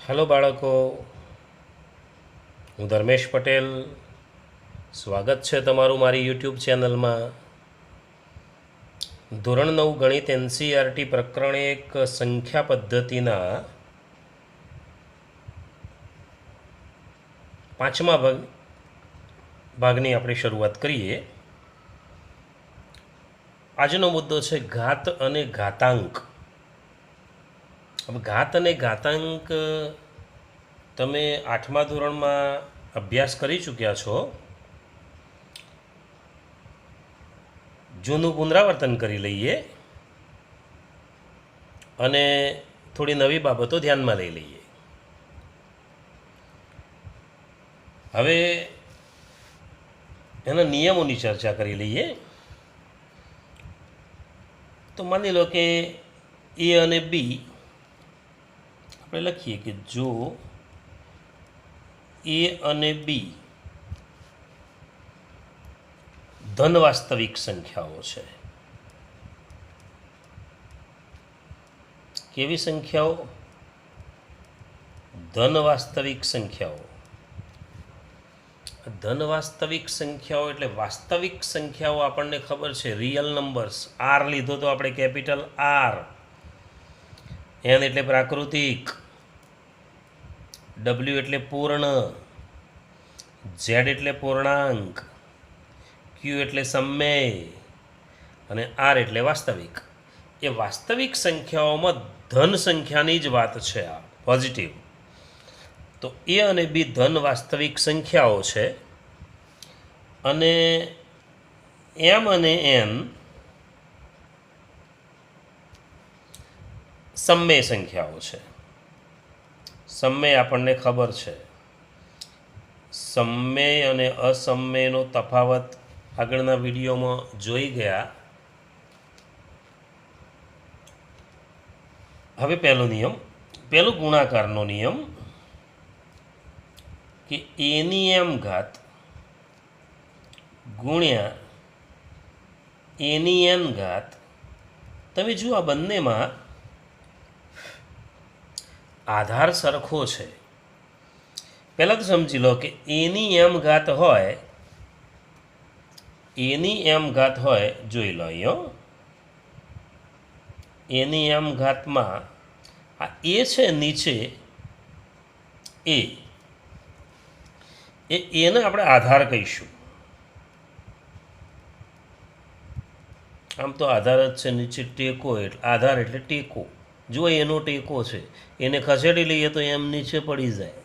Hello બાળકો, હું ધર્મેશ પટેલ. સ્વાગત છે તમારું મારી યુટ્યુબ ચેનલમાં. ધોરણ 9 ગણિત એનસીઈઆરટી પ્રકરણ 1 સંખ્યા પદ્ધતિના 5મા ભાગની આપણે શરૂઆત કરીએ. આજનો મુદ્દો છે ઘાત અને ઘાતાંક. હવે ઘાત અને ઘાતાંક તમે 8મા ધોરણમાં અભ્યાસ કરી ચૂક્યા છો. જૂનું પુનરાવર્તન કરી લઈએ અને થોડી નવી બાબતો ધ્યાનમાં લઈ લઈએ. હવે એના નિયમોની ચર્ચા કરી લઈએ. તો માની લો કે એ અને બી આપણે લખીએ કે જો એ અને બી ધન વાસ્તવિક સંખ્યાઓ છે. કેવી સંખ્યાઓ? ધન વાસ્તવિક સંખ્યાઓ. ધન વાસ્તવિક સંખ્યાઓ એટલે વાસ્તવિક સંખ્યાઓ આપણને ખબર છે, રિયલ નંબર્સ. આર લીધો તો આપણે કેપિટલ આર, એન એટલે પ્રાકૃતિક, ડબલ્યુ એટલે પૂર્ણ, ઝેડ એટલે પૂર્ણાંક, ક્યુ એટલે સમમેય અને આર એટલે વાસ્તવિક. એ વાસ્તવિક સંખ્યાઓમાં ધન સંખ્યાની જ વાત છે, આ પોઝિટિવ. તો એ અને બી ધન વાસ્તવિક સંખ્યાઓ છે અને એમ અને એન સમમેય સંખ્યાઓ છે. સમમેય આપણને ખબર છે. સમમેય અને અસમમેયનો તફાવત આગળના વિડીયોમાં જોઈ ગયા. હવે પહેલો નિયમ, પહેલો ગુણાકારનો નિયમ કે એની એમ ઘાત ગુણ્યા એની એન ઘાત. તમે જુઓ આ બંનેમાં આધાર સરખો છે. પહેલાં તો સમજી લો કે એની એમ ઘાત હોય, એની એમ ઘાત હોય, જોઈ લો અહીંયા એની એમ ઘાતમાં આ એ છે નીચે, એને આપણે આધાર કહીશું. આમ તો આધાર જ છે, નીચે ટેકો એટલે આધાર એટલે ટેકો. જો એનો ટેકો છે, એને ખસેડી લઈએ તો એમ નીચે પડી જાય,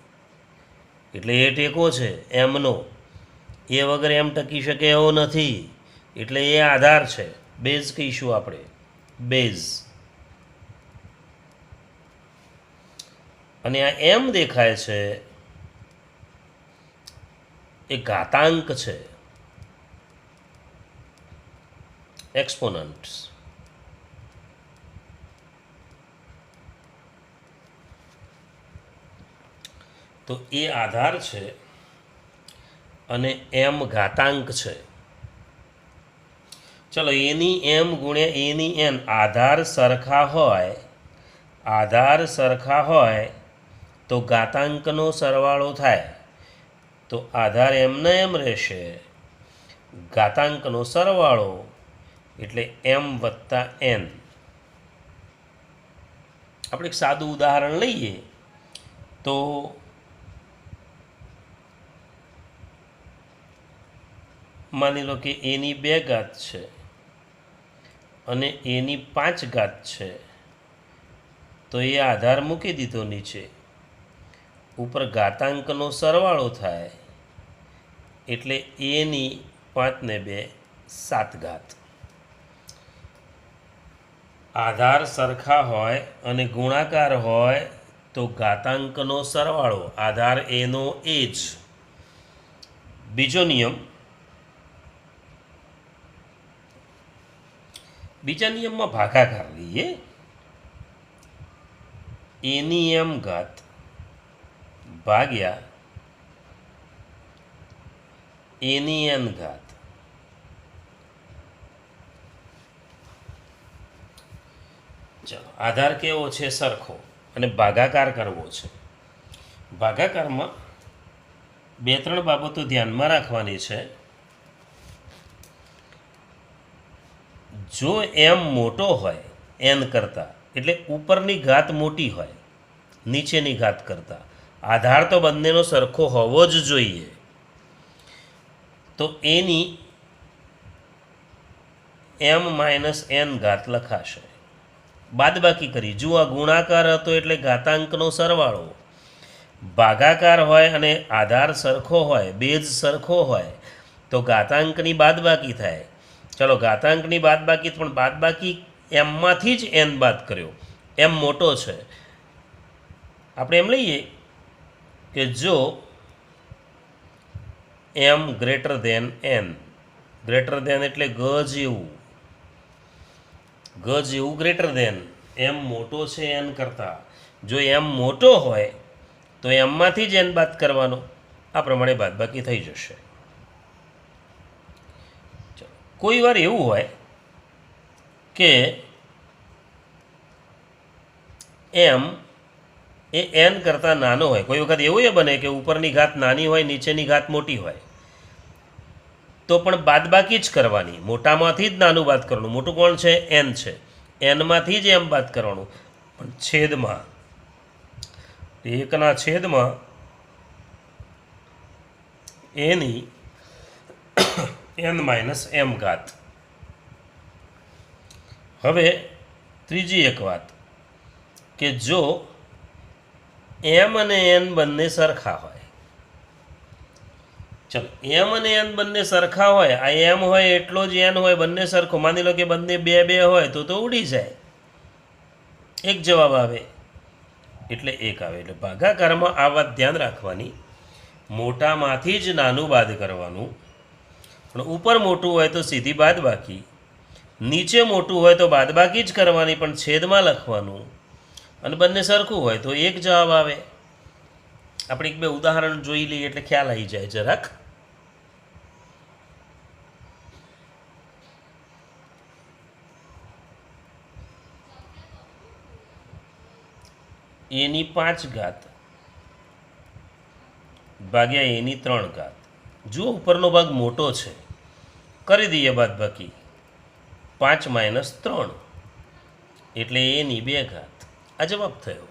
એટલે એ ટેકો છે એમનો. એ વગર એમ ટકી શકે એવો નથી, એટલે એ આધાર છે. બેઝ કહીશું આપણે, બેઝ. અને આ એમ દેખાય છે એ ઘાતાંક છે, એક્સપોનન્ટ્સ. તો એ આધાર છે અને એમ ઘાતાંક છે. ચલો, એની એમ ગુણ્યા એની એન આધાર સરખા હોય, આધાર સરખા હોય તો ઘાતાંકનો સરવાળો થાય. તો આધાર એમને એમ રહેશે, ઘાતાંકનો સરવાળો એટલે એમ વત્તા એન. આપણે એક સાદું ઉદાહરણ લઈએ તો માની લો કે એની 2 ઘાત છે અને એની 5 ઘાત છે. તો એ આધાર મૂકી દીધો નીચે, ઉપર ઘાતાંકનો સરવાળો થાય એટલે એની 5 ને 2 7 ઘાત. આધાર સરખા હોય અને ગુણાકાર હોય તો ઘાતાંકનો સરવાળો, આધાર એનો એ જ. બીજો નિયમ, બીજા નિયમમાં ભાગાકાર લઈએ. એની એમ ઘાત ભાગ્યા એની એન ઘાત. ચલો, આધાર કેવો છે? સરખો, અને ભાગાકાર કરવો છે. ભાગાકારમાં બે ત્રણ બાબતો ધ્યાનમાં રાખવાની છે. જો એમ મોટો હોય એન કરતાં, એટલે ઉપરની ઘાત મોટી હોય નીચેની ઘાત કરતાં, આધાર તો બંનેનો સરખો હોવો જ જોઈએ, તો એની એમ માઇનસ એન ઘાત લખાશે. બાદબાકી કરી, જો આ ગુણાકાર હતો એટલે ઘાતાંકનો સરવાળો. ભાગાકાર હોય અને આધાર સરખો હોય, બેઝ સરખો હોય, તો ઘાતાંકની બાદબાકી થાય. ચલો ઘાતાંકની બાદબાકી, પણ બાદબાકી એમમાંથી જ એન બાદ કર્યો, એમ મોટો છે. આપણે એમ લઈએ કે જો M greater than N, greater than એટલે ગ જેવું ગ્રેટર ધેન, એમ મોટો છે એન કરતાં. જો એમ મોટો હોય તો એમમાંથી જ એન બાદ કરવાનો. આ પ્રમાણે બાદબાકી થઈ જશે. કોઈ વાર એવું હોય કે એમ એ એન કરતાં નાનો હોય. કોઈ વખત એવું એ બને કે ઉપરની ઘાત નાની હોય, નીચેની ઘાત મોટી હોય, તો પણ બાદબાકી જ કરવાની. મોટામાંથી જ નાનું બાદ કરવાનું. મોટું કોણ છે? એન છે. એનમાંથી જ એમ બાદ કરવાનું. પણ છેદમાં, એકના છેદમાં એની એન માઇનસ એમ ઘાત. હવે ત્રીજી એક વાત કે જો એમ અને એન બંને સરખા હોય, ચલો એમ અને એન બંને સરખા હોય, આ એમ હોય એટલો જ એન હોય, બંને સરખો. માની લો કે બંને બે બે હોય તો ઉડી જાય, એક જવાબ આવે એટલે એક આવે. એટલે ભાગાકારમાં આ વાત ધ્યાન રાખવાની, મોટામાંથી જ નાનું બાદ કરવાનું. પણ ઉપર મોટું હોય તો સીધી બાદબાકી, નીચે મોટું હોય તો બાદબાકી જ કરવાની, પણ છેદમાં લખવાનું. અને બંને સરખું હોય તો એક જવાબ આવે. આપણે એક બે ઉદાહરણ જોઈ લઈએ એટલે ખ્યાલ આવી જાય જરાક. એની 5 ઘાત ભાગ્યા એની 3 ઘાત. જો ઉપરનો ભાગ મોટો છે, કરી દઈએ બાદબાકી. 5 માઇનસ 3 એટલે એની 2 ઘાત. આ જવાબ થયો.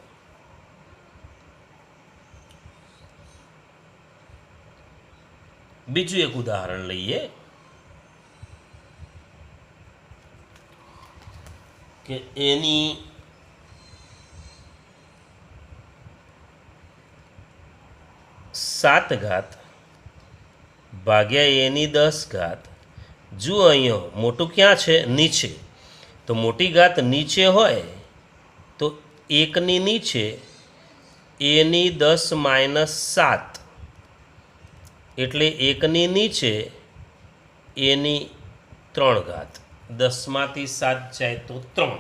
બીજું એક ઉદાહરણ લઈએ કે એની 7 ઘાત ભાગ્યા એની 10 ઘાત. જુઓ અહીંયા મોટું ક્યાં છે? નીચે. તો મોટી ઘાત નીચે હોય તો એકની નીચે એની 10 માઇનસ 7 એટલે એકની નીચે એની 3 ઘાત. 10માંથી 7 જાય તો 3,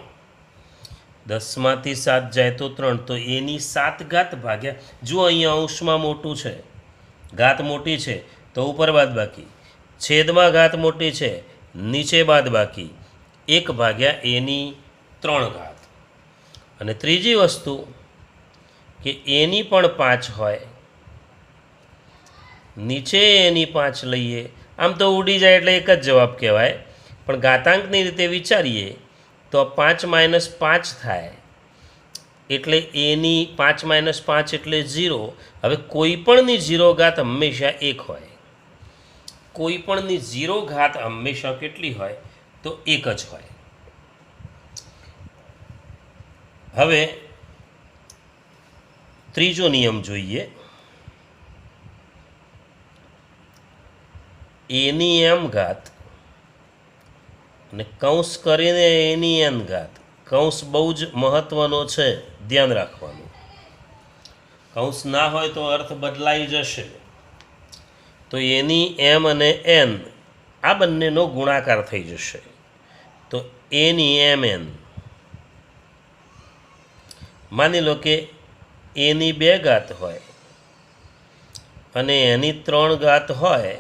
10માંથી 7 જાય તો 3, તો એની 7 ઘાત ભાગ્યા, જો અહીંયા અંશમાં મોટું છે, ઘાત મોટી છે તો ઉપર બાદબાકી, છેદમાં ઘાત મોટી છે નીચે બાદબાકી, 1 ભાગ્યા એની 3 ઘાત. અને ત્રીજી વસ્તુ કે એની પણ 5 હોય, નીચે એની 5 લઈએ. આમ તો ઉડી જાય એટલે એક જ જવાબ કહેવાય, પણ ઘાતાંકની રીતે વિચારીએ તો 5 માઇનસ 5 થાય, એટલે એની 5 માઇનસ 5 એટલે 0. હવે કોઈ પણની 0 ઘાત હંમેશા 1 હોય. કોઈ પણની 0 ઘાત હંમેશા કેટલી હોય? તો 1 જ હોય. હવે ત્રીજો નિયમ જોઈએ. એની એમ ઘાત અને કૌંસ કરીને એની એન ઘાત. કૌંસ બહુ જ મહત્ત્વનો છે, ધ્યાન રાખવાનું. કૌંસ ના હોય તો અર્થ બદલાઈ જશે. તો એની એમ અને એન આ બંનેનો ગુણાકાર થઈ જશે. તો એની એમ એન, માની લો કે એની 2 ઘાત હોય અને એની 3 ઘાત હોય,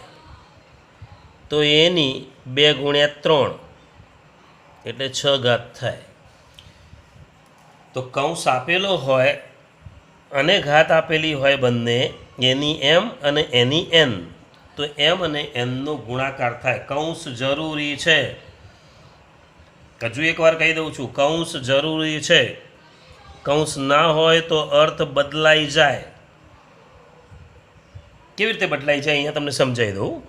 તો એની 2 ગુણ્યા 3 એટલે 6 ઘાત થાય. તો કૌંસ આપેલો હોય અને ઘાત આપેલી હોય બંને, એની એમ અને એની એન, તો એમ અને એનનો ગુણાકાર થાય. કૌંસ જરૂરી છે. હજુ એકવાર કહી દઉં છું, કૌંસ જરૂરી છે. કૌંસ ના હોય તો અર્થ બદલાઈ જાય. કેવી રીતે બદલાઈ જાય અહીંયા તમને સમજાવી દઉં.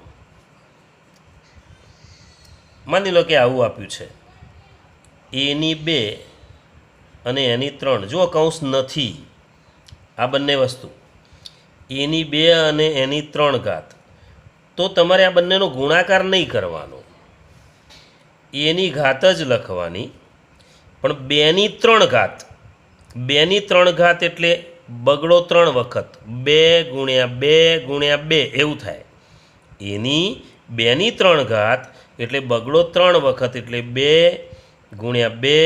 માની લો કે આવું આપ્યું છે, એની 2 અને એની 3. જુઓ કૌંસ નથી, આ બંને વસ્તુ. એની 2 અને એની 3 ઘાત, તો તમારે આ બંનેનો ગુણાકાર નહીં કરવાનો, એની ઘાત જ લખવાની. પણ 2ની 3 ઘાત, 2ની 3 ઘાત એટલે બગડો 3 વખત, 2 ગુણ્યા 2 ગુણ્યા 2 એવું થાય. એની 2ની 3 ઘાત એટલે બગડો 3 વખત, એટલે 2 ગુણ્યા 2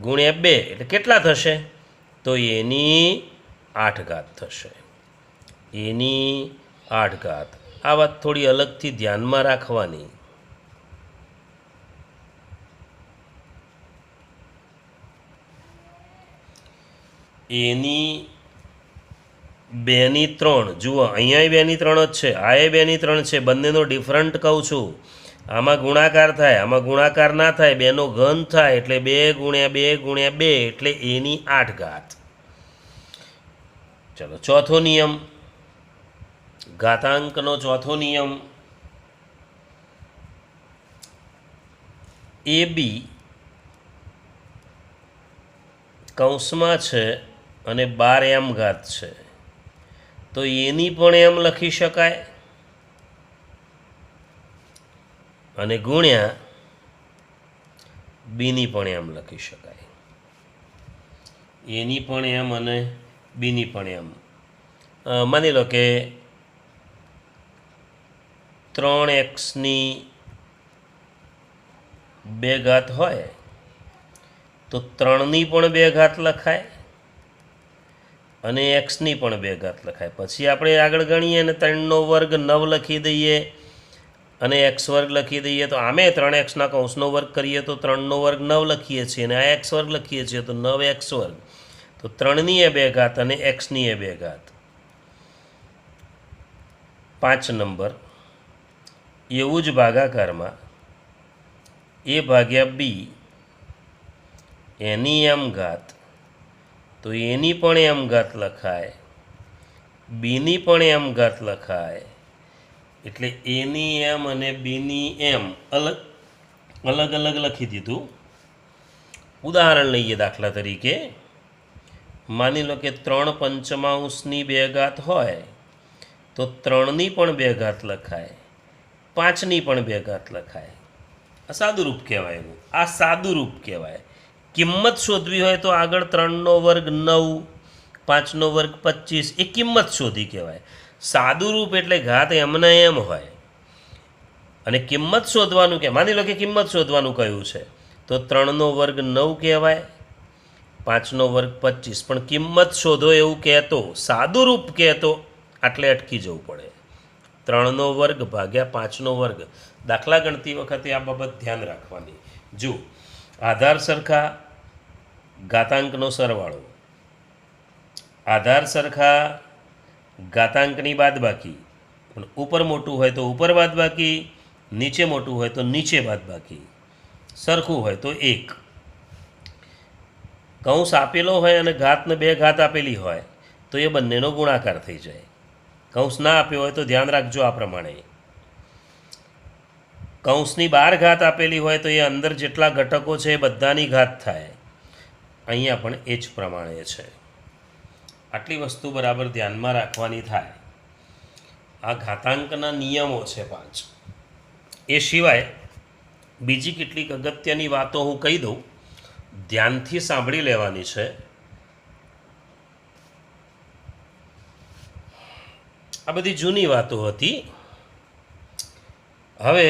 ગુણ્યા 2 એટલે કેટલા થશે? તો એની 8 ઘાત થશે. એની 8 ઘાત. આ વાત થોડી અલગથી ધ્યાનમાં રાખવાની. એની 2ની 3, જુઓ અહીંયા 2ની 3 જ છે, આ 2ની 3 છે, બંનેનો ડિફરન્ટ કહું છું. આમાં ગુણાકાર થાય, આમાં ગુણાકાર ના થાય, 2નો ઘન થાય, એટલે 2 ગુણ્યા 2 ગુણ્યા 2 એટલે એની 8 ઘાત. ચલો ચોથો નિયમ, ઘાતાંકનો ચોથો નિયમ. એ બી કૌંસમાં છે અને 12 m ઘાત છે, તો એની પણ એમ લખી શકાય અને ગુણ્યા બીની પણ એમ લખી શકાય. એની પણ એમ અને બીની પણ એમ. માની લો કે 3x ની 2 ઘાત હોય તો 3ની પણ 2 ઘાત લખાય અને એક્સની પણ 2 ઘાત લખાય. પછી આપણે આગળ ગણીએ અને 3નો વર્ગ 9 લખી દઈએ અને એક્સ વર્ગ લખી દઈએ, તો આમે 3x કૌંસનો વર્ગ કરીએ તો 3નો વર્ગ 9 લખીએ છીએ અને આ એક્સ વર્ગ લખીએ છીએ તો 9x વર્ગ. તો 3ની 2 ઘાત અને એક્સની 2 ઘાત. 5 નંબર, એવું જ ભાગાકારમાં એ ભાગ્યા બી એની એમ ઘાત, તો એની પણ એમ ઘાત લખાય, બીની પણ એમ ઘાત લખાય. એટલે એની એમ અને બીની એમ અલગ અલગ લખી દીધું. ઉદાહરણ લઈએ, દાખલા તરીકે માની લો કે 3/5ની 2 ઘાત હોય તો 3ની પણ 2 ઘાત લખાય, 5ની પણ 2 ઘાત લખાય. આ સાદું રૂપ કહેવાય. એવું આ સાદું રૂપ કહેવાય. કિંમત શોધવી હોય તો આગળ 3નો વર્ગ 9, 5નો વર્ગ 25, એ કિંમત શોધી કહેવાય. સાદું રૂપ એટલે ઘાત એમના એમ હોય અને કિંમત શોધવાનું કે માની લો કે કિંમત શોધવાનું કહ્યું છે તો 3નો વર્ગ 9 કહેવાય, 5નો વર્ગ 25, પણ કિંમત શોધો એવું કહેતો, સાદું રૂપ કહેતો, આટલે અટકી જવું પડે. 3નો વર્ગ ભાગ્યા 5નો વર્ગ. દાખલા ગણતી વખતે આ બાબત ધ્યાન રાખવાની. જો આધાર સરખા, ઘાતાંકનો સરવાળો, આધાર સરખા, ઘાતાંકની બાદબાકી, પણ ઉપર મોટું હોય તો ઉપર બાદબાકી, નીચે મોટું હોય તો નીચે બાદબાકી, સરખું હોય તો 1. કૌંસ આપેલો હોય અને ઘાતને 2 ઘાત આપેલી હોય તો એ બંનેનો ગુણાકાર થઈ જાય. કૌંસ ના આપ્યો હોય તો ધ્યાન રાખજો આ પ્રમાણે. કૌંસની 12 ઘાત આપેલી હોય તો એ અંદર જેટલા ઘટકો છે એ બધાની ઘાત થાય. અહીંયા પણ એ જ પ્રમાણે છે. આટલી વસ્તુ બરાબર ધ્યાનમાં રાખવાની થાય. આ ઘાતાંકના નિયમો છે 5. એ સિવાય બીજી કેટલીક અગત્યની વાતો હું કહી દઉં, ધ્યાનથી સાંભળી લેવાની છે. આ બધી જૂની વાતો હતી. હવે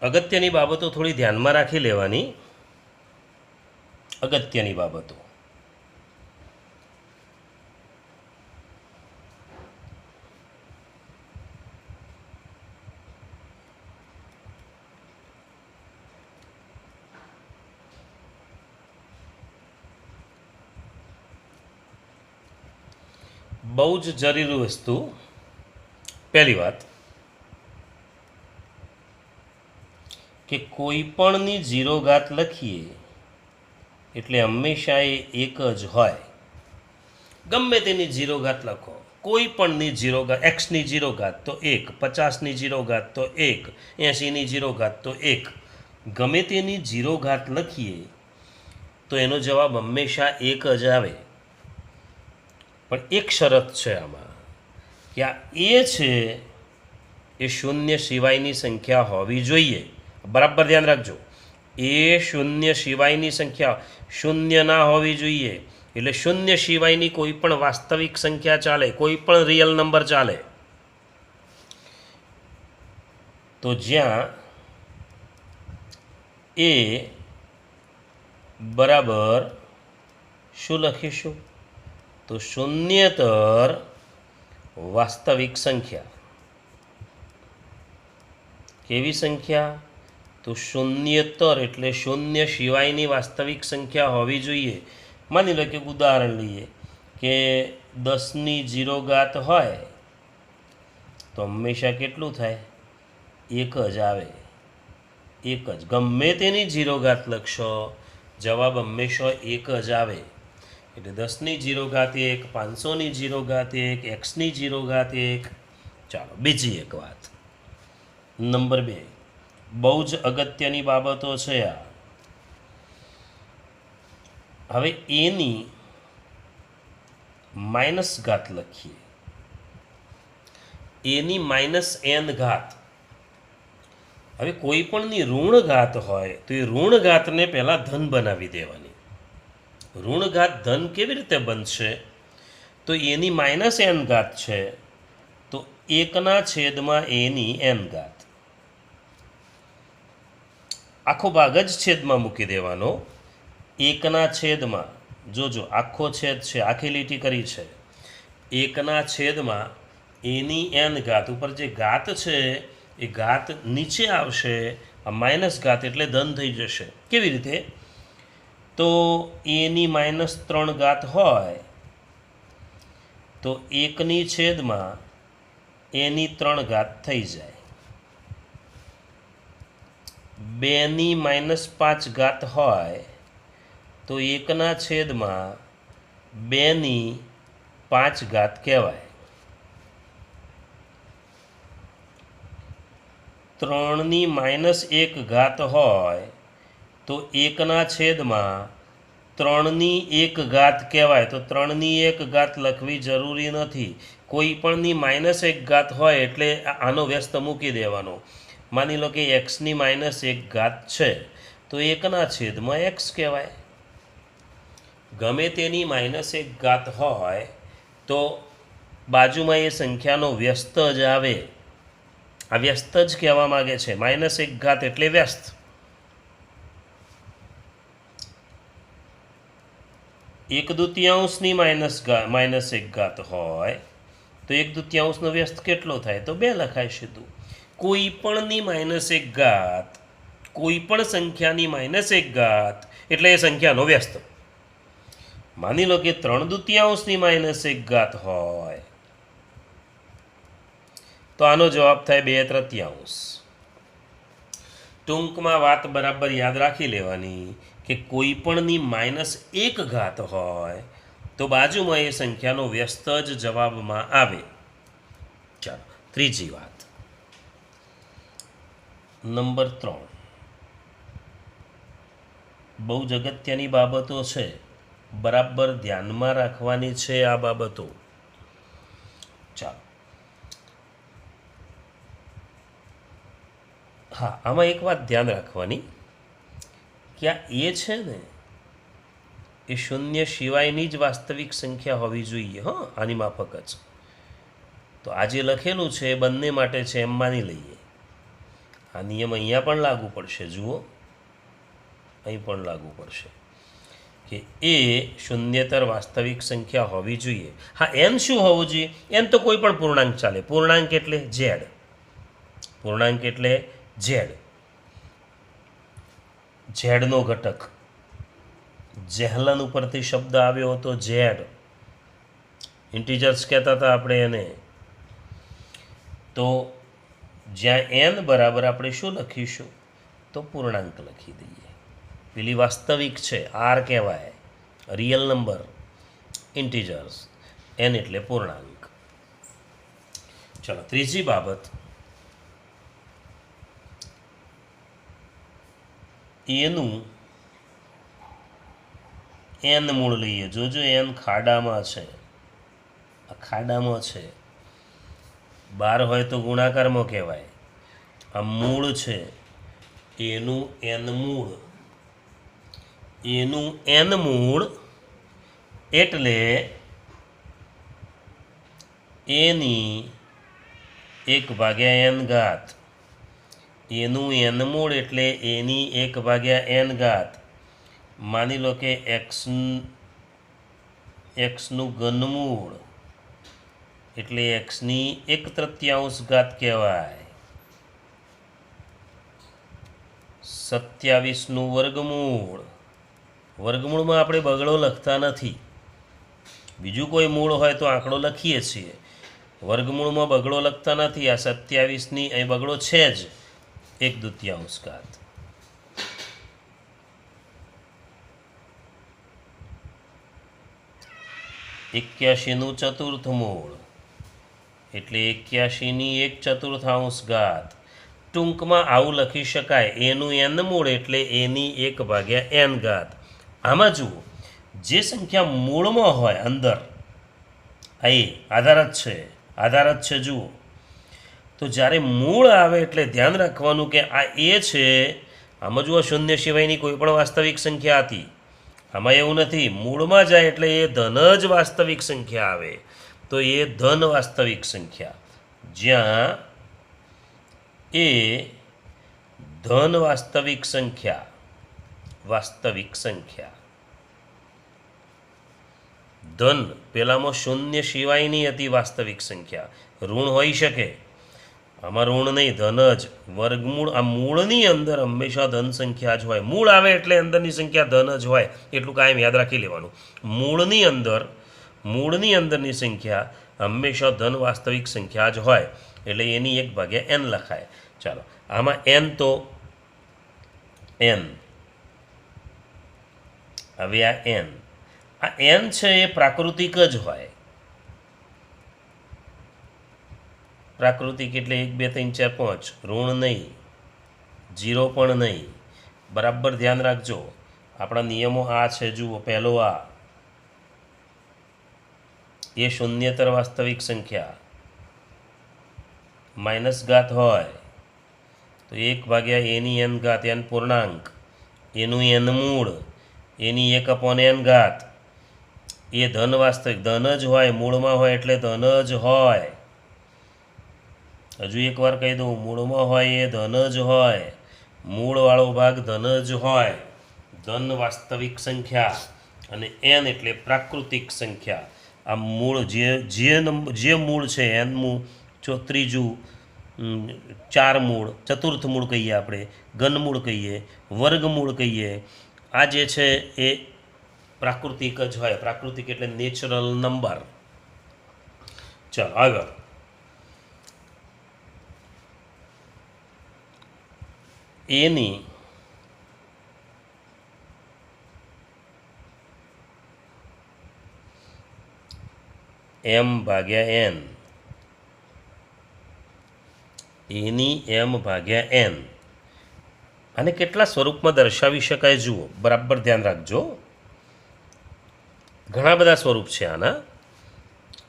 અગત્યની બાબતો થોડી ધ્યાનમાં રાખી લેવાની. અગત્યની બાબતો, બહુ જ જરૂરી વસ્તુ. પહેલી વાત કે કોઈ પણની 0 ઘાત લખીએ એટલે હંમેશા એ એક જ હોય. ગમે તેની 0 ઘાત લખો, કોઈ પણની 0 ઘાત, એક્સની 0 ઘાત તો 1, 50ની 0 ઘાત તો 1, 80ની 0 ઘાત તો 1. ગમે તેની 0 ઘાત લખીએ તો એનો જવાબ હંમેશા એક જ આવે. પણ એક શરત છે આમાં કે આ એ છે એ શૂન્ય સિવાયની સંખ્યા હોવી જોઈએ. બરાબર ધ્યાન રાખજો, એ શૂન્ય સિવાયની સંખ્યા, શૂન્ય ના હોવી જોઈએ. એટલે શૂન્ય સિવાયની કોઈ પણ વાસ્તવિક સંખ્યા ચાલે, કોઈ પણ રિયલ નંબર ચાલે. તો જ્યાં એ બરાબર શું લખીશું? તો શૂન્યતર વાસ્તવિક સંખ્યા. કેવી સંખ્યા? તો શૂન્યતર એટલે શૂન્ય સિવાયની વાસ્તવિક સંખ્યા હોવી જોઈએ. માની લો કે ઉદાહરણ લઈએ કે 10ની 0 ઘાત હોય તો હંમેશા કેટલું થાય? એક જ આવે. એક જ. ગમે તેની 0 ઘાત લખશો, જવાબ હંમેશા એક જ આવે. એટલે 10ની 0 ઘાત 1, 500ની 0 ઘાત 1, એક્સની 0 ઘાત 1. ચાલો બીજી એક વાત. નંબર 2, બહુ જ અગત્યની બાબતો છે આ. હવે એની માઇનસ ઘાત લખીએ, એની માઇનસ n ઘાત. હવે કોઈ પણની ઋણ ઘાત હોય તો એ ઋણ ઘાતને પહેલાં ધન બનાવી દેવાની. ઋણ ઘાત ધન કેવી રીતે બનશે? તો એની માઇનસ n ઘાત છે તો 1/n એની n ઘાત. આખો ભાગ જ છેદમાં મૂકી દેવાનો. 1/, જોજો આખો છેદ છે, આખી લીટી કરી છે. 1/, એની n ઘાત. ઉપર જે ઘાત છે એ ઘાત નીચે આવશે, આ માઇનસ ઘાત એટલે ધન થઈ જશે. કેવી રીતે? તો એની -3 ઘાત હોય તો 1/, એની 3 ઘાત થઈ જાય. 2ની -5 ઘાત હોય તો 1/, 2ની 5 ઘાત કહેવાય. 3ની -1 ઘાત હોય તો 1/, 3ની 1 ઘાત કહેવાય. તો 3ની 1 ઘાત લખવી જરૂરી નથી. કોઈ પણની -1 ઘાત હોય એટલે આનો વ્યસ્ત મૂકી દેવાનો. માની લો કે એક્સની -1 ઘાત છે તો 1/, x કહેવાય. ગમે તેની -1 ઘાત હોય તો બાજુમાં એ સંખ્યાનો વ્યસ્ત જ આવે. આ વ્યસ્ત જ કહેવા માગે છે. -1 ઘાત એટલે વ્યસ્ત. 1/2ની -1 ઘાત હોય તો 1/2નો વ્યસ્ત કેટલો થાય? તો 2 લખાય સીધું. કોઈ પણની -1 ઘાત, કોઈ પણ સંખ્યાની -1 ઘાત એટલે એ સંખ્યાનો વ્યસ્ત. માની લો કે 3/2ની -1 ઘાત હોય તો આનો જવાબ થાય 2/3. ટૂંકમાં વાત બરાબર યાદ રાખી લેવાની કે કોઈ પણની -1 ઘાત હોય તો બાજુમાં એ સંખ્યાનો વ્યસ્ત જ જવાબમાં આવે. ચાલો ત્રીજી વાત. નંબર 3, બહુ જ અગત્યની બાબતો છે, બરાબર ધ્યાનમાં રાખવાની છે આ બાબતો. ચાલો, હા, આમાં એક વાત ધ્યાન રાખવાની કે આ એ છે ને એ શૂન્ય સિવાયની જ વાસ્તવિક સંખ્યા હોવી જોઈએ. હા, આની માફક જ. તો આ જે લખેલું છે એ બંને માટે છે એમ માની લઈએ. આ નિયમ અહીંયા પણ લાગુ પડશે. જુઓ, અહીં પણ લાગુ પડશે કે એ શૂન્યતર વાસ્તવિક સંખ્યા હોવી જોઈએ. હા, એન શું હોવું જોઈએ? એન તો કોઈ પણ પૂર્ણાંક ચાલે. પૂર્ણાંક એટલે ઝેડ. પૂર્ણાંક એટલે ઝેડ. ઝેડનો ઘટક. જેહલન ઉપરથી શબ્દ આવ્યો હતો ઝેડ. ઇન્ટીજર્સ કહેતા હતા આપણે એને. તો જ્યાં એન બરાબર આપણે શું લખીશું? તો પૂર્ણાંક લખી દઈએ. પેલી વાસ્તવિક છે, આર કહેવાય, રિયલ નંબર, ઇન્ટીજર્સ. એન એટલે પૂર્ણાંક. ચલો ત્રીજી બાબત, એનું એન મૂળ લઈએ. જોજો એન ખાડામાં છે, આ ખાડામાં છે. બાર હોય તો ગુણાકારમાં કહેવાય. આ મૂળ છે, એનું એન મૂળ. એનું એન મૂળ એટલે એની 1/n. એનું એન મૂળ એટલે એની 1/n. માની લો કે એક્સનું ઘનમૂળ એટલે એક્સની 1/3 કહેવાય. 27નું વર્ગમૂળ. વર્ગમૂળમાં આપણે બગડો લખતા નથી. બીજું કોઈ મૂળ હોય તો આંકડો લખીએ છીએ. વર્ગમૂળમાં બગડો લખતા નથી. આ 27ની અહીં બગડો છે જ, 1/2. 81નું ચતુર્થ મૂળ એટલે 81ની 1/4. ટૂંકમાં આવું લખી શકાય. એનું એન મૂળ એટલે એની 1/n. આમાં જુઓ, જે સંખ્યા મૂળમાં હોય અંદર, આ એ આધાર જ છે. જુઓ તો જ્યારે મૂળ આવે એટલે ધ્યાન રાખવાનું કે આ એ છે. આમાં જુઓ, શૂન્ય સિવાયની કોઈ પણ વાસ્તવિક સંખ્યા હતી. આમાં એવું નથી. મૂળમાં જાય એટલે એ ધન જ વાસ્તવિક સંખ્યા આવે. તો એ ધન વાસ્તવિક સંખ્યા. જ્યાં એ ધન વાસ્તવિક સંખ્યા, ધન પેલામાં શૂન્ય સિવાયની હતી વાસ્તવિક સંખ્યા. ઋણ હોઈ શકે, આમાં ઋણ નહીં, ધન જ. વર્ગમૂળ, આ મૂળની અંદર હંમેશા ધન સંખ્યા જ હોય. મૂળ આવે એટલે અંદરની સંખ્યા ધન જ હોય, એટલું કાયમ યાદ રાખી લેવાનું. મૂળની અંદરની સંખ્યા હંમેશા ધન વાસ્તવિક સંખ્યા જ હોય, એટલે એની 1/n લખાય. ચાલો, આમાં એન તો એન. હવે આ એન છે એ પ્રાકૃતિક જ હોય. પ્રાકૃતિક એટલે 1 2 3 4 5, ઋણ નહીં, 0 પણ નહીં. બરાબર ધ્યાન રાખજો. આપણા નિયમો આ છે. જુઓ, પહેલો આ એ શૂન્યતર વાસ્તવિક સંખ્યા. માઇનસ ઘાત હોય તો 1/n. એન પૂર્ણાંક. એનું એન મૂળ એની 1/n. એ ધન વાસ્તવિક, ધન જ હોય. મૂળમાં હોય એટલે ધન જ હોય. હજુ એકવાર કહી દઉં, મૂળમાં હોય એ ધન જ હોય. મૂળવાળો ભાગ ધન જ હોય. ધન વાસ્તવિક સંખ્યા. અને એન એટલે પ્રાકૃતિક સંખ્યા. આ મૂળ જે મૂળ છે એનનું ત્રીજું, 4 મૂળ, ચતુર્થ મૂળ કહીએ આપણે, ઘનમૂળ કહીએ, વર્ગમૂળ કહીએ. આ જે છે એ પ્રાકૃતિક જ હોય. પ્રાકૃતિક એટલે નેચરલ નંબર. ચાલો આગળ. એની m/n. એની m/n. આને કેટલા સ્વરૂપમાં દર્શાવી શકાય? જુઓ, બરાબર ધ્યાન રાખજો. ઘણા બધા સ્વરૂપ છે આના.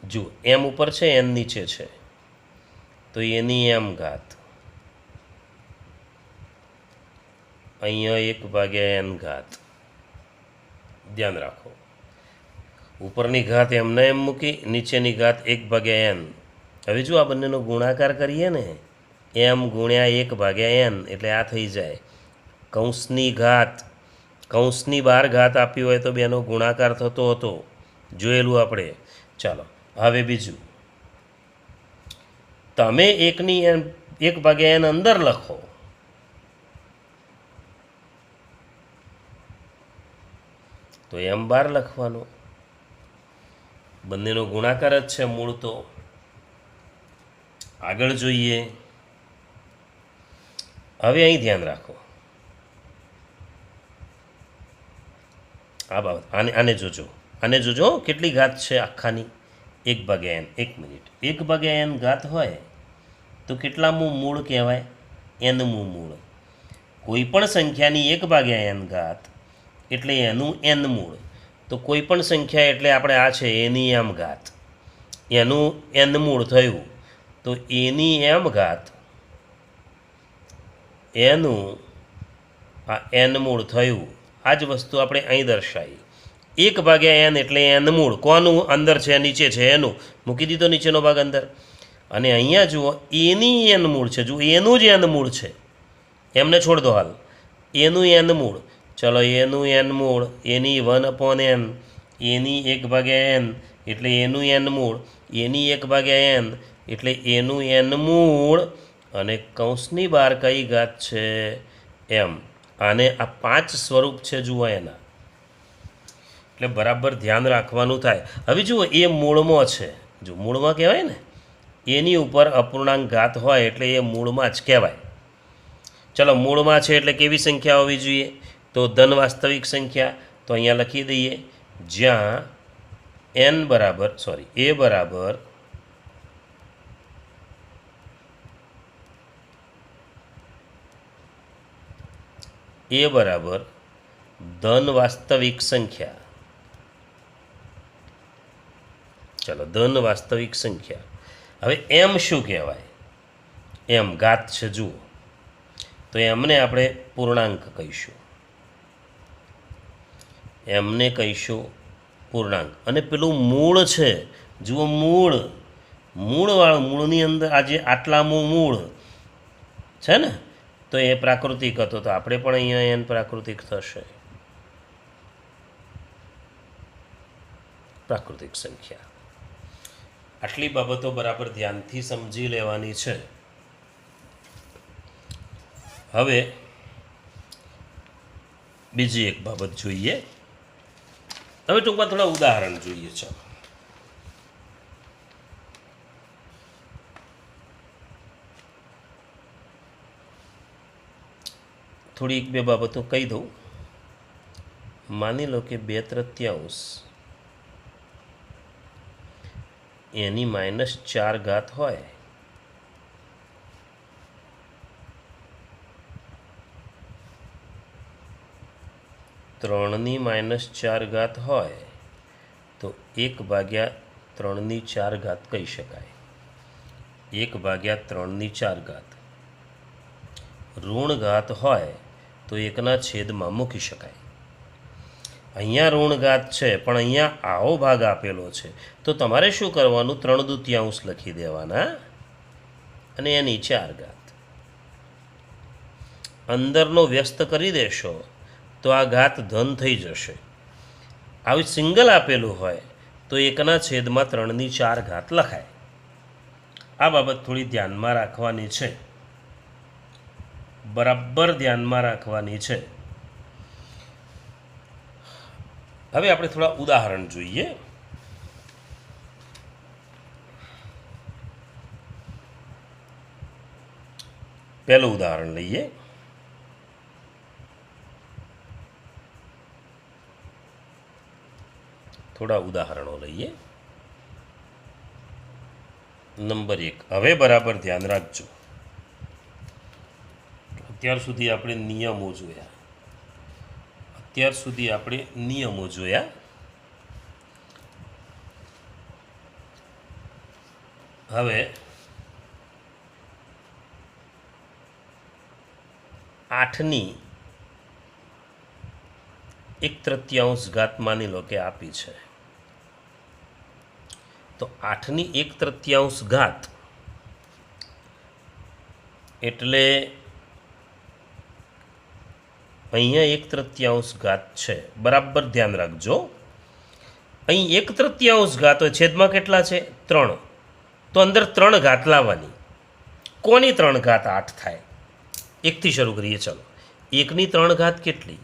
જુઓ, એમ ઉપર છે, એન નીચે છે, તો એની m ઘાત. અહીંયા 1/n. ધ્યાન રાખો. ઉપરની ઘાત એમને એમ મૂકી, નીચેની ઘાત 1/n. હવે જો આ બંનેનો ગુણાકાર કરીએ ને, m ગુણ્યા 1/n એટલે આ થઈ જાય. કૌંસની ઘાત, કૌંસની બહાર ઘાત આપી હોય તો બેનો ગુણાકાર થતો હતો, જોયેલું આપણે. ચાલો હવે બીજું, તમે 1/n અંદર લખો તો m12 લખવાનો. બંનેનો ગુણાકાર જ છે મૂળ. તો આગળ જોઈએ. હવે અહીં ધ્યાન રાખો આ બાબત. આને જોજો કેટલી ઘાત છે આખાની. 1/n. 1 મિનિટ. 1/n ઘાત હોય તો કેટલામું મૂળ કહેવાય? nમું મૂળ. કોઈ પણ સંખ્યાની 1/n ઘાત એટલે એનું n મૂળ. તો કોઈ પણ સંખ્યા એટલે આપણે આ છે એની m ઘાત, એનું n મૂળ થયું. તો એની m ઘાત એનું આ n મૂળ થયું. આ જ વસ્તુ આપણે અહીં દર્શાવી. 1/n એટલે n મૂળ. કોનું અંદર છે? નીચે છે એનું. મૂકી દીધો નીચેનો ભાગ અંદર. અને અહીંયા જુઓ એની n મૂળ છે. જુઓ એનું જ n મૂળ છે. એમને છોડ દો હાલ. એનું n મૂળ. ચલો એનું n મૂળ એની 1/n, એની 1/n એટલે એનું n મૂળ, એની 1/n એટલે એનું n મૂળ, અને કૌંસની બહાર કઈ ઘાત છે? m. આને આ 5 સ્વરૂપ છે જુઓ એના. એટલે બરાબર ધ્યાન રાખવાનું થાય. હવે જુઓ એ મૂળમાં છે. જો મૂળમાં કહેવાય ને, એની ઉપર અપૂર્ણાંક ઘાત હોય એટલે એ મૂળમાં જ કહેવાય. ચલો મૂળમાં છે એટલે કેવી સંખ્યા હોવી જોઈએ? તો ધન વાસ્તવિક સંખ્યા. તો અહીંયા લખી દઈએ જ્યાં એ બરાબર ધન વાસ્તવિક સંખ્યા. ચલો ધન વાસ્તવિક સંખ્યા. હવે એમ શું કહેવાય? એમ ઘાત છે જુઓ. તો એમને આપણે પૂર્ણાંક કહીશું. એમને કહીશું પૂર્ણાંક. અને પેલું મૂળ છે જુઓ, મૂળવાળું, મૂળની અંદર આજે આટલામું મૂળ છે ને, તો એ પ્રાકૃતિક હતો. તો આપણે પણ અહીંયા એન પ્રાકૃતિક થશે. પ્રાકૃતિક સંખ્યા. આટલી બાબતો બરાબર ધ્યાનથી સમજી લેવાની છે. હવે બીજી એક બાબત જોઈએ. હવે ટૂંકમાં થોડા ઉદાહરણ જોઈએ. ચાલો થોડી 1-2 બાબતો કહી દઉં. માની લો કે 2/3 એની -4 ઘાત હોય ત્રણની -4 ઘાત હોય તો 1/3 ઘાત કહી શકાય. 1/3 ઘાત. ઋણ ઘાત હોય તો 1/છેદમાં મૂકી શકાય. અહીંયા ઋણ ઘાત છે પણ અહીંયા આવો ભાગ આપેલો છે, તો તમારે શું કરવાનું? 3/2 લખી દેવાના અને એની 4 ઘાત. અંદરનો વ્યસ્ત કરી દેશો તો આ ઘાત ધન થઈ જશે. આવી સિંગલ આપેલું હોય તો 1/3 ઘાત લખાય. આ બાબત થોડી ધ્યાનમાં રાખવાની છે, બરાબર ધ્યાનમાં રાખવાની છે. હવે આપણે થોડા ઉદાહરણ જોઈએ. પહેલું ઉદાહરણ લઈએ. થોડા ઉદાહરણો લઈએ. નંબર 1. હવે બરાબર ધ્યાન રાખજો. અત્યાર સુધી આપણે નિયમો જોયા. હવે 8ની 1/3 ઘાત માની લો કે આપી છે. તો 8ની 1/3 ઘાત એટલે અહીંયા 1/3 ઘાત છે. બરાબર ધ્યાન રાખજો. અહીં 1/3 ઘાત હોય, છેદમાં કેટલા છે? 3. તો અંદર 3 ઘાત લાવવાની. કોની 3 ઘાત 8 થાય? 1થી શરૂ કરીએ. ચલો 1ની 3 ઘાત કેટલી?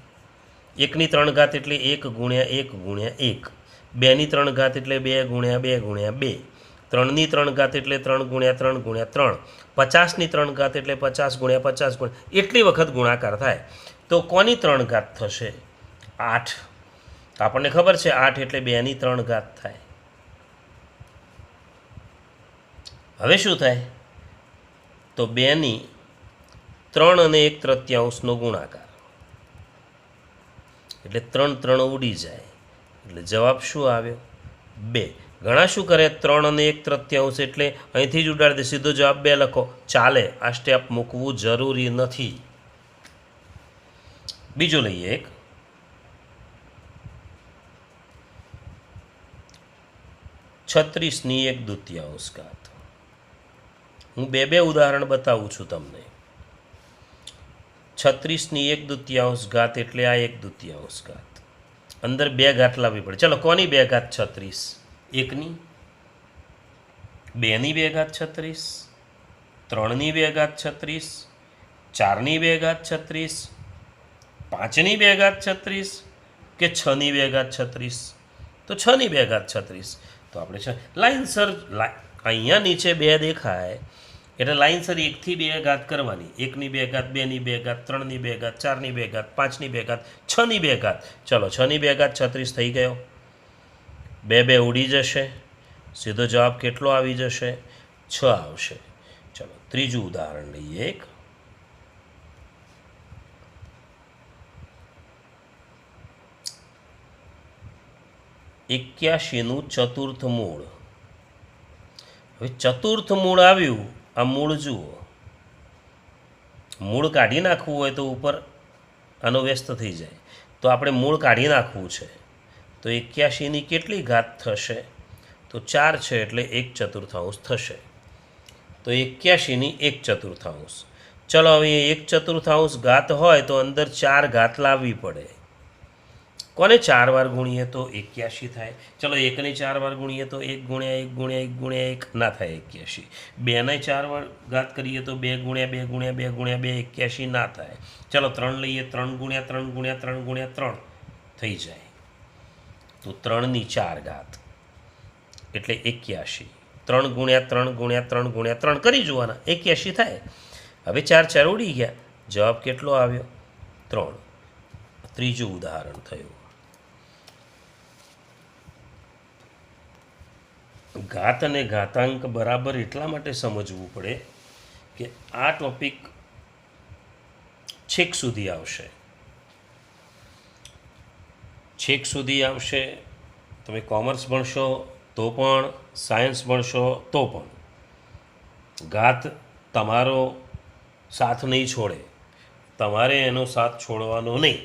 1ની 3 ઘાત એટલે 1 × 1 × 1. 2ની 3 ઘાત એટલે 2 ગુણ્યા 2 ગુણ્યા 2, 3ની 3 ઘાત એટલે 3 ગુણ્યા 3 ગુણ્યા 3, 50ની 3 ઘાત એટલે 50 ગુણ્યા 50 ગુણ્યા એટલી વખત ગુણાકાર થાય. તો કોની 3 ઘાત થશે? 8. આપણને ખબર છે 8 એટલે 2ની 3 ઘાત થાય. હવે શું થાય? તો 2ની 3 અને 1/3નો ગુણાકાર, એટલે 3 3 ઉડી જાય, એટલે જવાબ શું આવ્યો? 2. ઘણા શું કરે, 3 અને 1/3 એટલે અહીંથી જ ઉડાડી દે, સીધો જવાબ 2 લખો, ચાલે. આ સ્ટેપ મૂકવું જરૂરી નથી. બીજું લઈએ એક. 36ની 1/2 ઘાત. હું બે ઉદાહરણ બતાવું છું તમને. 36ની 1/2 ઘાત એટલે આ 1/2 ઘાત. અંદર 2 ઘાત લાવવી પડે. ચલો, કોની 2 ઘાત 36? 1ની. 2ની 2 ઘાત 36, 3ની 2 ઘાત 36, 4ની 2 ઘાત 36, 5ની 2 ઘાત 36 કે 6ની 2 ઘાત 36? તો 6ની 2 ઘાત 36. તો આપણે છે લાઇનસર, અહીંયા નીચે 2 દેખાય એટલે લાઇનસર 1થી 2 ઘાત કરવાની. 1ની 2 ઘાત, 2ની 2 ઘાત, 3ની 2 ઘાત, 4ની 2 ઘાત, 5ની 2 ઘાત, 6ની 2 ઘાત. ચલો, 6ની 2 ઘાત 36 થઈ ગયો. 2 ઉડી જશે, સીધો જવાબ કેટલો આવી જશે? 6 આવશે. ચલો, ત્રીજું ઉદાહરણ લઈએ એક. 81નું ચતુર્થ મૂળ. હવે ચતુર્થ મૂળ આવ્યું, આ મૂળ જુઓ. મૂળ કાઢી નાખવું હોય તો ઉપર આનો વ્યસ્ત થઈ જાય, તો આપણે મૂળ કાઢી નાખવું છે. તો 81ની કેટલી ઘાત થશે? તો 4 છે એટલે 1/4 થશે. તો 81ની 1/4. ચલો, હવે 1/4 ઘાત હોય તો અંદર 4 ઘાત લાવવી પડે. કોને 4 વાર ગુણીએ તો 81 થાય? ચલો, 1ને 4 વાર ગુણીએ તો 1 ગુણ્યા 1 ગુણ્યા 1 ગુણ્યા 1 ના થાય 81. 2ને 4 વાર ઘાત કરીએ તો 2 ગુણ્યા 2 ગુણ્યા 2 ગુણ્યા 2 81 ના થાય. ચલો, 3 લઈએ, 3 ગુણ્યા 3 ગુણ્યા 3 ગુણ્યા 3 થઈ જાય. તો 3ની 4 ઘાત એટલે 81. 3 ગુણ્યા 3 ગુણ્યા 3 ગુણ્યા 3 કરી જોવાના, 81 થાય. હવે 4 4 ઉડી ગયા, જવાબ કેટલો આવ્યો? 3. ત્રીજું ઉદાહરણ થયું. ઘાત અને ઘાતાંક બરાબર એટલા માટે સમજવું પડે કે આ ટોપિક છેક સુધી આવશે. છેક સુધી આવશે. તમે કોમર્સ ભણશો તો પણ, સાયન્સ ભણશો તો પણ, ઘાત તમારો સાથ નહીં છોડે. તમારે એનો સાથ છોડવાનો નહીં,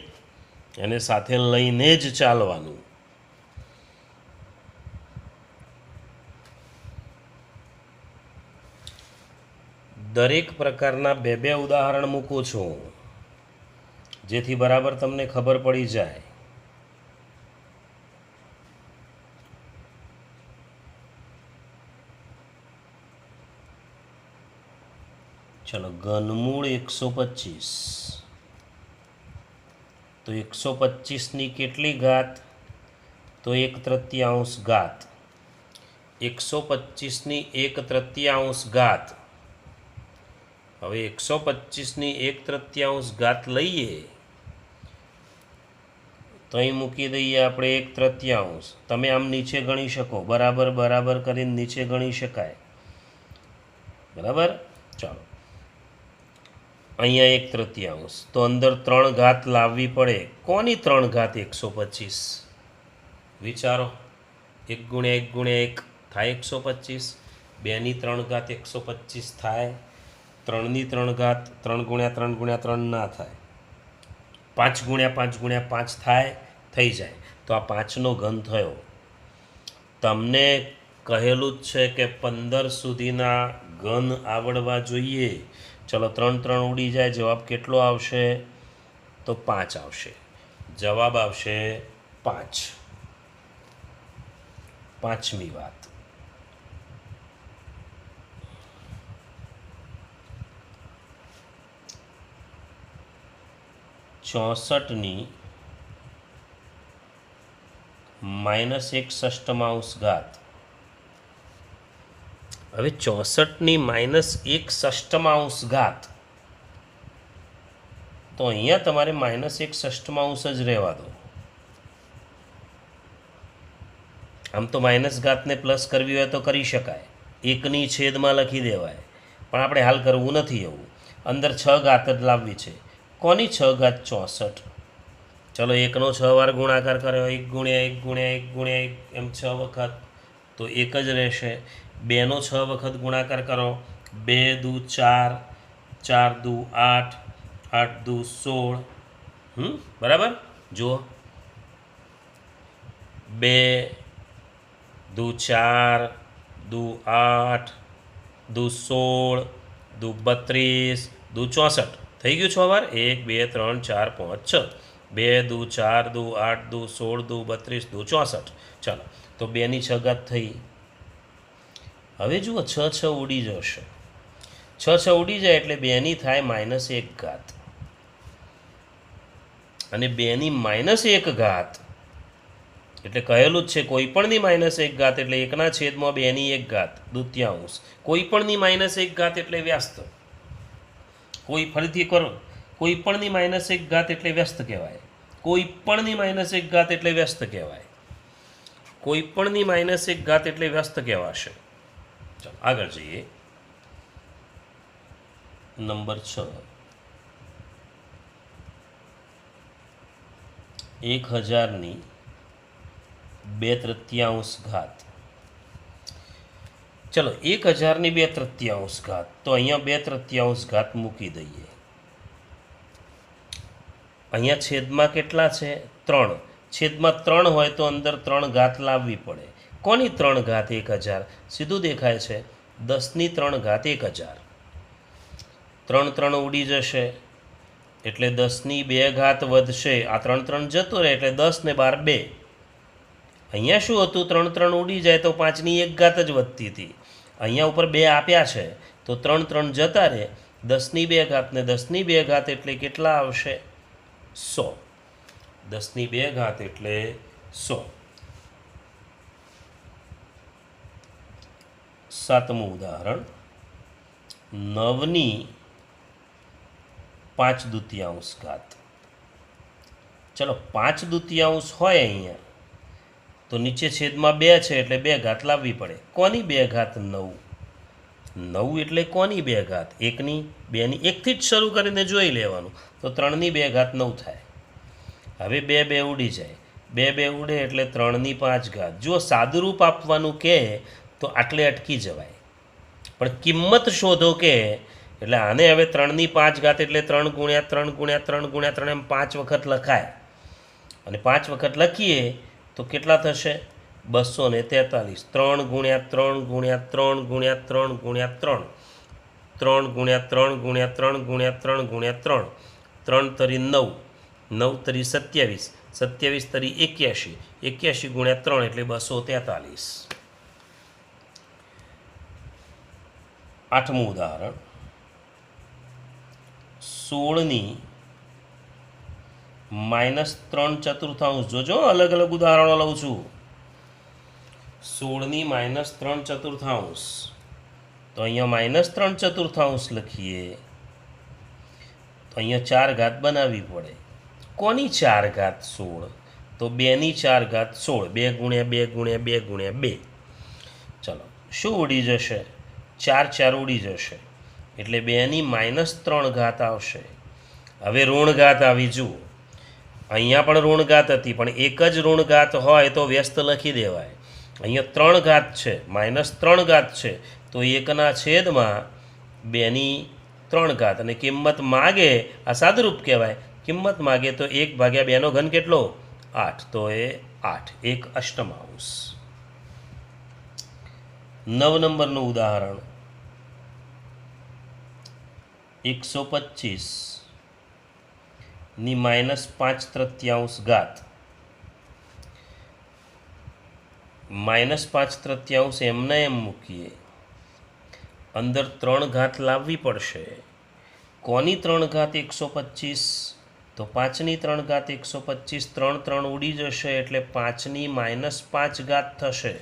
એને સાથે લઈને જ ચાલવાનું. દરેક પ્રકારના બે ઉદાહરણ મૂકું છું જેથી બરાબર તમને ખબર પડી જાય. ચલો, ઘનમૂળ 125. તો 125ની કેટલી ઘાત? તો 1/3 ઘાત. 125ની 1/3 ઘાત. હવે 125ની 1/3 ઘાત લઈએ તો અહીં મૂકી દઈએ આપણે 1/3. તમે આમ નીચે ગણી શકો, બરાબર બરાબર કરીને નીચે ગણી શકાય. બરાબર. ચાલો, અહીંયા 1/3, તો અંદર 3 ઘાત લાવવી પડે. કોની 3 ઘાત 125? વિચારો. 1 ગુણ્યા 1 ગુણ્યા 1 થાય 125. 2ની 3 ઘાત 125 થાય. 3ની 3 ઘાત 3 ગુણ્યા 3 ગુણ્યા 3 ના થાય. 5 ગુણ્યા 5 ગુણ્યા 5 થાય, થઈ જાય. તો આ 5નો ઘન થયો. તમને કહેલું જ છે કે 15 સુધીના ઘન આવડવા જોઈએ. ચલો, 3 3 ઉડી જાય, જવાબ કેટલો આવશે? તો 5 આવશે. જવાબ આવશે 5. પાંચમી વાત. 64ની -1 ષષ્ઠમાંશ ઘાત. હવે 64ની -1 ષષ્ઠમાંશ ઘાત, તો અહીંયા તમારે -1 ષષ્ઠમાંશ જ રહેવા દો. આમ તો માઇનસ ઘાતને પ્લસ કરવી હોય તો કરી શકાય, એકની છેદમાં લખી દેવાય, પણ આપણે હાલ કરવું નથી. એવું અંદર 6 ઘાત જ લાવવી છે. કોની 6 ઘાત? 64. ચલો 1નો 6 વાર ગુણાકાર કર્યો, 1 ગુણ્યા 1 ગુણ્યા 1 ગુણ્યા 1 એમ 6 વખત, તો 1 જ રહેશે. 2નો 6 વખત ગુણાકાર કરો, 2 દુ 4, 4 દુ 8, 8 દુ 16. બરાબર? જુઓ, 2 દુ 4 દુ 8 દુ 16 દુ 32 દુ 64. થઈ ગયું 6 વાર? 1 2 3 4 5 6. 2 દુ 4 દુ 8 દુ 16 દુ 32 દુ 64. ચાલો, તો 2ની 6 ઘાત થઈ. હવે જુઓ, 6 6 ઉડી જશે. 6 6 ઉડી જાય એટલે 2ની થાય -1 ઘાત, અને 2ની -1 ઘાત એટલે કહેલું જ છે કોઈપણની -1 ઘાત એટલે 1ના છેદમાં 2ની 1 ઘાત દૂત્યાંશ. કોઈપણની -1 ઘાત એટલે વ્યસ્ત. ફરીથી કરો, કોઈપણની -1 ઘાત એટલે વ્યસ્ત કહેવાય. કોઈપણની -1 ઘાત એટલે વ્યસ્ત કહેવાય. કોઈપણની -1 ઘાત એટલે વ્યસ્ત કહેવાશે. ચાલો આગળ જઈએ. નંબર 6, 1000ની 2/3 ઘાત. ચલો, 1000ની 2/3 ઘાત, તો અહીંયા 2/3 ઘાત મૂકી દઈએ. અહીંયા છેદમાં કેટલા છે? 3. છેદમાં 3 હોય તો અંદર 3 ઘાત લાવવી પડે. કોની 3 ઘાત? 1000. સીધું દેખાય છે, 10ની 3 ઘાત 1000. 3 3 ઉડી જશે એટલે 10ની 2 ઘાત વધશે. આ 3 3 જતો રહે એટલે 10 ને 12 2. અહીંયા શું હતું? 3 3 ઉડી જાય તો 5ની 1 ઘાત જ વધતી હતી. અહીંયા ઉપર 2 આપ્યા છે તો 3 3 જતા રહે. 10ની 2 ઘાત ને 10ની 2 ઘાત એટલે કેટલા આવશે? 100. 10ની 2 ઘાત એટલે 100. 7મું ઉદાહરણ, 9ની 5/2 ઘાત. ચલો, 5/2 હોય અહીંયા તો નીચે છેદમાં 2 છે એટલે 2 ઘાત લાવવી પડે. કોની 2 ઘાત? 9. 9 એટલે કોની 2 ઘાત? 1ની 2ની 1થી જ શરૂ કરીને જોઈ લેવાનું, તો 3ની 2 ઘાત 9 થાય. હવે 2 2 ઉડી જાય, 2 2 ઉડે એટલે 3ની 5 ઘાત. જો સાદુરૂપ આપવાનું કહે તો આટલે અટકી જવાય, પણ કિંમત શોધો કે એટલે આને હવે 3ની 5 ઘાત એટલે 3 ગુણ્યા 3 ગુણ્યા 3 ગુણ્યા 3 એમ 5 વખત લખાય. અને 5 વખત લખીએ તો કેટલા થશે? 243. 3 ગુણ્યા 3 ગુણ્યા 3 ગુણ્યા 3 ગુણ્યા 3, 3 ગુણ્યા 3 ગુણ્યા 3 ગુણ્યા 3 ગુણ્યા 3, 3 તરી 9, 9 તરી 27, 27 તરી 81, 81 ગુણ્યા 3 એટલે 243. 8મું ઉદાહરણ, 16ની -3/4. જોજો, અલગ અલગ ઉદાહરણો લઉં છું. 16ની -3/4, તો અહીંયા -3/4 લખીએ તો અહીંયા 4 ઘાત બનાવવી પડે. કોની 4 ઘાત? 16. તો 2ની 4 ઘાત 16. 2 ગુણ્યા 2 ગુણ્યા 2 ગુણ્યા 2. ચલો, શું ઉડી જશે? 4 4 ઉડી જશે એટલે 2ની -3 ઘાત આવશે. હવે ઋણ ઘાત આવી. જુઓ, અહીંયા પણ ઋણ ઘાત હતી, પણ એક જ ઋણ ઘાત હોય તો વ્યસ્ત લખી દેવાય. અહીંયા 3 ઘાત છે, -3 ઘાત છે, તો 1ના છેદમાં 2ની 3 ઘાત. અને કિંમત માગે, આ સાદુરૂપ કહેવાય. કિંમત માગે તો 1/2નો ઘન કેટલો? 8. તો એ 8, 1 અષ્ટમાંશ. 9 નંબરનું ઉદાહરણ, 125ની -5/3 ઘાત. -5/3 એમને એમ મૂકીએ, અંદર 3 ઘાત લાવવી પડશે. કોની 3 ઘાત? 125. તો તો 5ની 3 ઘાત 125, 3 3 ઉડી જશે એટલે 5ની -5 ઘાત થશે.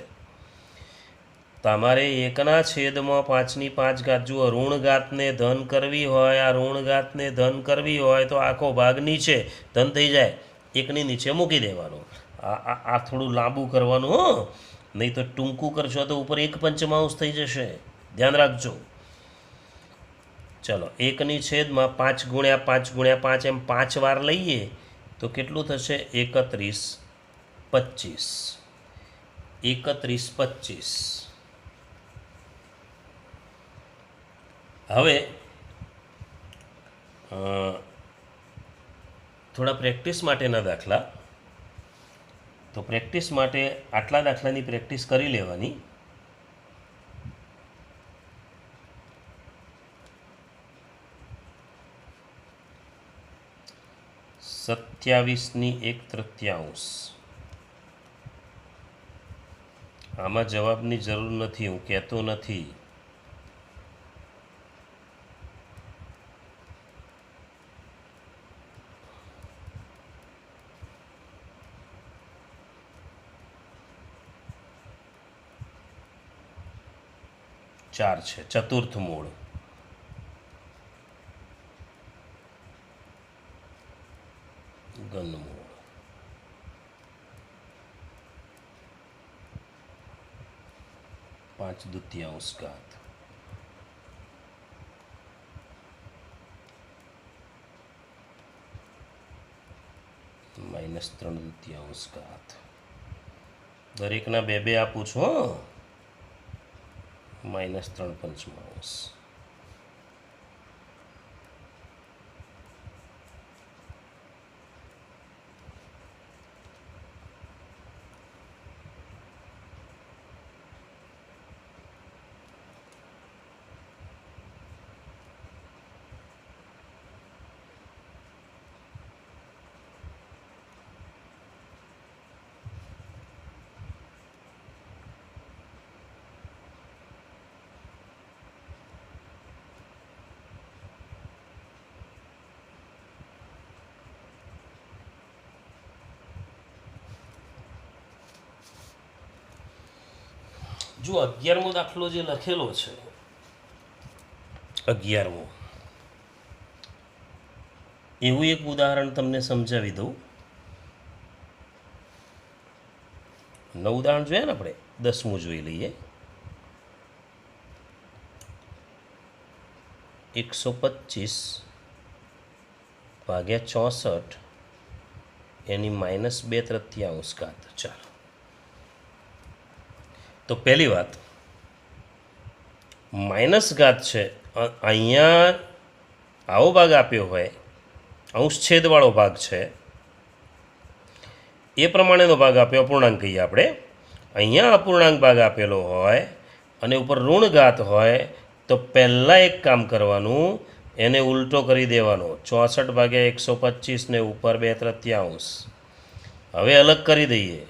તમારે 1ના છેદમાં 5ની 5 ઘાત, જુઓ ઋણ ઘાતને ધન કરવી હોય, આ ઋણ ઘાતને ધન કરવી હોય તો આખો ભાગ નીચે ધન થઈ જાય, 1ની નીચે મૂકી દેવાનું. આ થોડું લાંબુ કરવાનું હો, નહીં તો ટૂંકું કરશો તો ઉપર 1 પંચમાંશ થઈ જશે, ધ્યાન રાખજો. ચલો 1ની છેદમાં 5 ગુણ્યા 5 ગુણ્યા 5 એમ 5 વાર લઈએ તો કેટલું થશે? 31 25. 31 25. હવે થોડા પ્રેક્ટિસ માટેના દાખલા. તો પ્રેક્ટિસ માટે આટલા દાખલાની પ્રેક્ટિસ કરી લેવાની. સત્યાવીસની 1/3. આમાં જવાબની જરૂર નથી, હું કહેતો નથી. ચાર છે, ચતુર્થ મૂળ. ઘનમૂળ. પાંચ દુત્યાંશ ઘાત. -3 દુત્યાંશ ઘાત. દરેકના 2 આપું છું હો. -3 પંચમાંશ. જો 11મો દાખલો જે લખેલો છે, 11મો, એવું એક ઉદાહરણ તમને સમજાવી દઉં. 9 ઉદાહરણ જોઈએ ને આપણે, 10મું જોઈ લઈએ. 125 ભાગ્યા 64 એની -2/3 ઘાત. ચાલો, તો પહેલી વાત, માઇનસ ઘાત છે, અહીંયા આવો ભાગ આપ્યો હોય, અંશ છેદવાળો ભાગ છે, એ પ્રમાણેનો ભાગ આપ્યો, અપૂર્ણાંક કહીએ આપણે. અહીંયા અપૂર્ણાંક ભાગ આપેલો હોય અને ઉપર ઋણ ઘાત હોય તો પહેલાં એક કામ કરવાનું, એને ઉલટો કરી દેવાનો. 64 ભાગ્યા 125 ને ઉપર 2/3. હવે અલગ કરી દઈએ.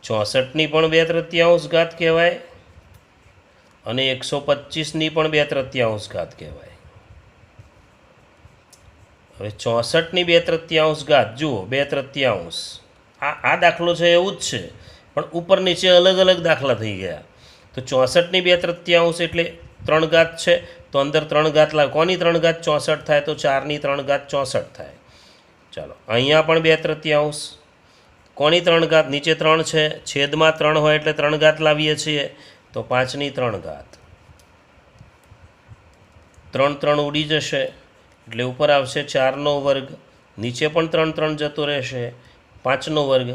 64ની પણ 2/3 ઘાત કહેવાય અને 125ની પણ 2/3 ઘાત કહેવાય. હવે 64ની 2/3 ઘાત, જુઓ 2/3. આ દાખલો છે એવું જ છે, પણ ઉપર નીચે અલગ અલગ દાખલા થઈ ગયા. તો 64ની 2/3 એટલે 3 ઘાત છે, તો અંદર 3 ઘાત લાવ. કોની 3 ઘાત 64 થાય? તો 4ની 3 ઘાત 64 થાય. ચાલો, અહીંયા પણ 2/3. કોની 3 ઘાત? નીચે 3 છે, છેદમાં 3 હોય એટલે 3 ઘાત લાવીએ છીએ, તો 5ની 3 ઘાત. 3 3 ઉડી જશે એટલે ઉપર આવશે 4નો વર્ગ. નીચે પણ 3 3 જતો રહેશે, 5નો વર્ગ.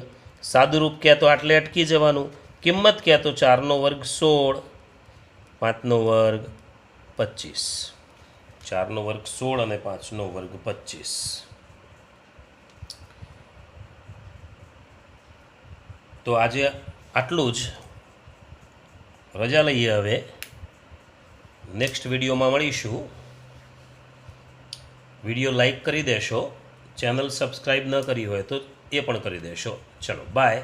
સાદુરૂપ કહે તો આટલે અટકી જવાનું. કિંમત કહે તો 4નો વર્ગ 16, 5નો વર્ગ 25. 4નો વર્ગ 16 અને 5નો વર્ગ 25. તો આજે આટલું જ. રજા લઈએ હવે. નેક્સ્ટ વિડીયોમાં મળીશું. વિડીયો લાઈક કરી દેશો. ચેનલ સબસ્ક્રાઈબ ન કરી હોય તો એ પણ કરી દેશો. ચલો, બાય.